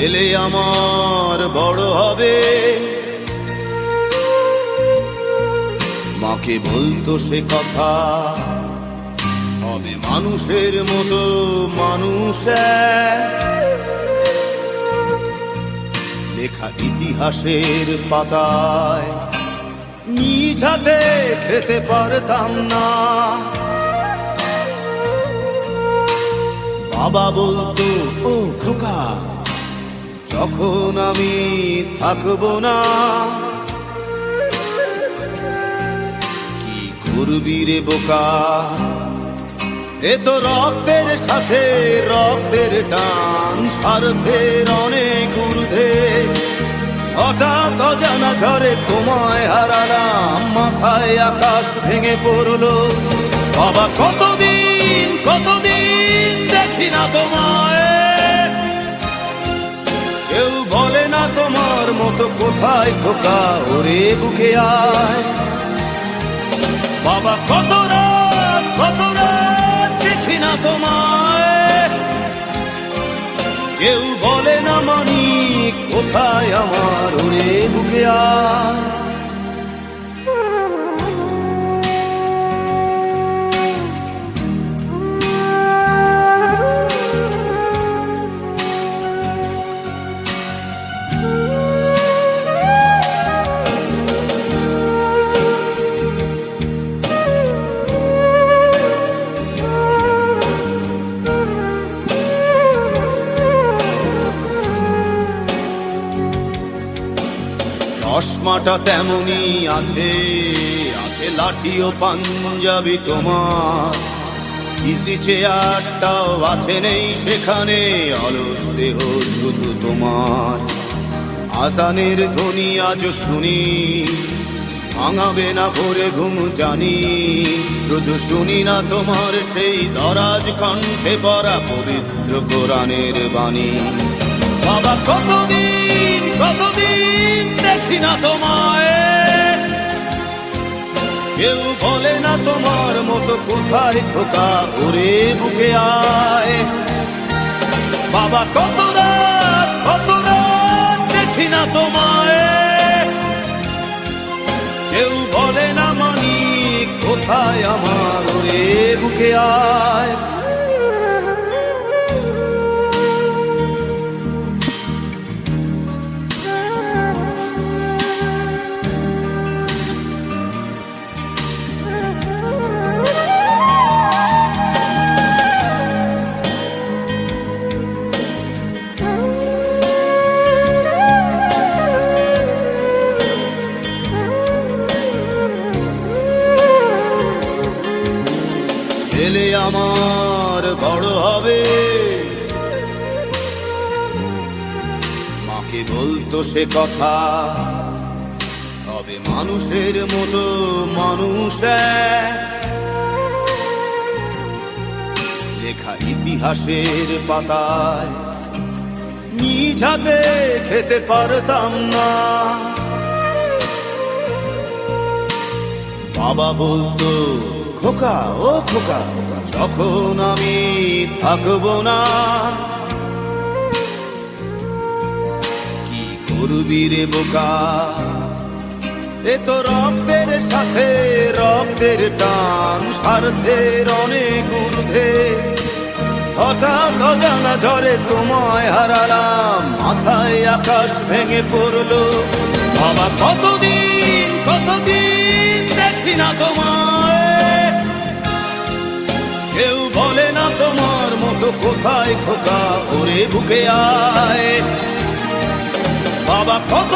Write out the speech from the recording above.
ছেলে আমার বড় হবে, মাকে বলতো সে কথা, হবে মানুষের মতো মানুষ এক। লেখা ইতিহাসের পাতায় নিজ হাতে খেতে পারতাম না। বাবা বলতো, ও খোকা, যখন আমি থাকবো না, কি করবি রে বোকা, এ তো রক্তের সাথে রক্তের টান, স্বার্থের অনেক ঊর্ধ্বে। হঠাৎ অজানা ঝড়ে তোমায় হারালাম, মাথায় আকাশ ভেঙে পড়লো। বাবা কতদিন কতদিন দেখি না তোমায়, কেউ বলে না তোমার মতো কোথায় খোকা, ওরে বুকে আয়। বাবা কত রাত দেখি না তোমায়, কেউ বলে না মানি কোথায় আমার, ওরে বুকে আয়। চশমাটা তেমনি আছে, আছে লাঠি ও পাঞ্জাবি তোমার, ইজি চেয়ারটাও আছে নেই সেখানে, অলস দেহ শুধু তোমার। আজানের ধ্বনি আজ শুনি, ভাঙাবে না ভোরে ঘুম জানি, শুধু শুনি না তোমার সেই দরাজ কণ্ঠে পড়া পবিত্র কোরআনের বাণী। বাবা কতদিন কতদিন দেখি না তোমায়, কেউ বলে না তোমার মতো কোথায় খোকা, ওরে বুকে আয়। বাবা কত রাত দেখি না তোমায়, কেউ বলে না মানি কোথায় আমার, ওরে বুকে আয়। ছেলে আমার বড় হবে, মাকে বলতো সে কথা, হবে মানুষের মতো মানুষ এক। লেখা ইতিহাসের পাতায় নিজ হাতে খেতে পারতাম না। বাবা বলতো, খোকা ও খোকা, যখন আমি থাকবো না, কি করবি রে বোকা, এ তো রক্তের সাথে রক্তের টান, স্বার্থের অনেক ঊর্ধ্বে। হঠাৎ অজানা ঝড়ে তোমায় হারালাম, মাথায় আকাশ ভেঙে পড়লো। বাবা কতদিন কতদিন দেখি না তোমায়, কেউ বলে না তোমার মতো কোথায় খোকা, ওরে বুকে আয়। বাবা কত